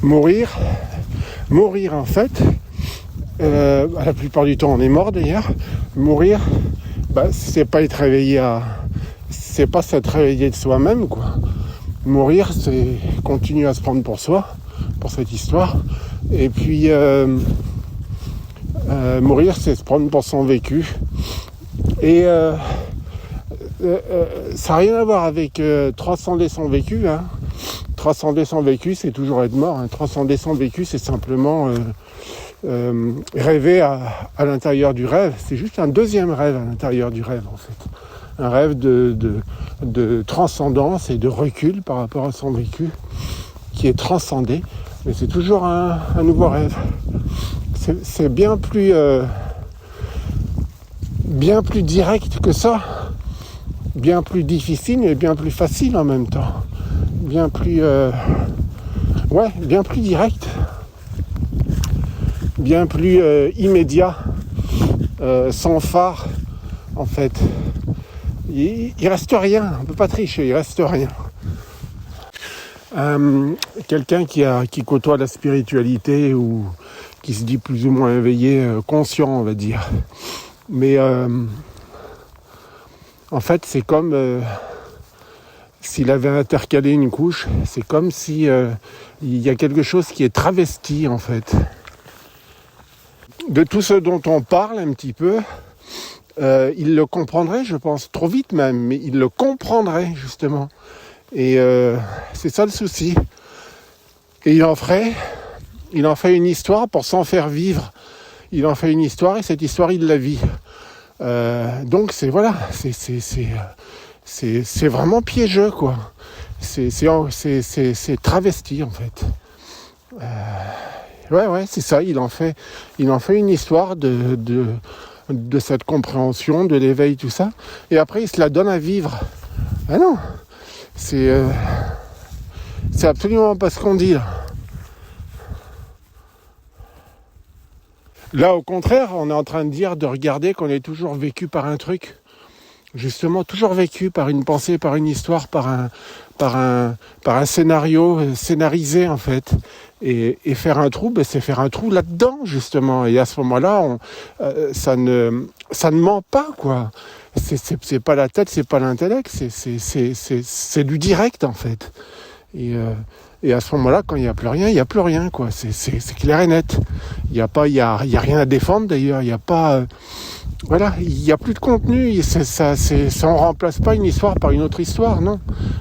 Mourir, en fait, la plupart du temps on est mort d'ailleurs. Mourir, c'est pas être réveillé c'est pas s'être réveillé de soi-même, quoi. Mourir, c'est continuer à se prendre pour soi, pour cette histoire. Et puis mourir, c'est se prendre pour son vécu. Et ça n'a rien à voir avec transcender son vécu, hein. Transcender son vécu, c'est toujours être mort, hein. Transcender son vécu, c'est simplement rêver à l'intérieur du rêve. C'est juste un deuxième rêve à l'intérieur du rêve, en fait. Un rêve de transcendance et de recul par rapport à son vécu, qui est transcendé. Mais c'est toujours un nouveau rêve. C'est bien plus direct que ça. Bien plus difficile, mais bien plus facile en même temps. Bien plus direct. Bien plus immédiat. Sans phare, en fait. Il reste rien, on ne peut pas tricher, il reste rien. Quelqu'un qui côtoie la spiritualité ou qui se dit plus ou moins éveillé, conscient, on va dire. Mais en fait, c'est comme s'il avait intercalé une couche, c'est comme si il y a quelque chose qui est travesti, en fait. De tout ce dont on parle un petit peu, il le comprendrait, je pense, trop vite même, mais il le comprendrait, justement. Et c'est ça le souci. Et il en ferait une histoire pour s'en faire vivre. Il en fait une histoire et cette histoire, il la vit. Donc c'est vraiment piégeux, quoi. C'est travesti, en fait. Ouais, c'est ça. Il en fait une histoire de cette compréhension, de l'éveil, tout ça. Et après, il se la donne à vivre. Ah non, c'est absolument pas ce qu'on dit, là. Là, au contraire, on est en train de regarder qu'on est toujours vécu par un truc. Justement, toujours vécu par une pensée, par une histoire, par un scénario scénarisé, en fait. Et faire un trou, c'est faire un trou là-dedans, justement. Et à ce moment-là, ça ne ment pas, quoi. C'est pas la tête, c'est pas l'intellect, c'est du direct, en fait. Et à ce moment-là, quand il n'y a plus rien, il n'y a plus rien, quoi. C'est clair et net. Il y a rien à défendre, d'ailleurs. Il n'y a pas... voilà, il n'y a plus de contenu. Ça on remplace pas une histoire par une autre histoire, non.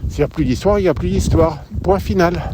S'il n'y a plus d'histoire, il n'y a plus d'histoire. Point final.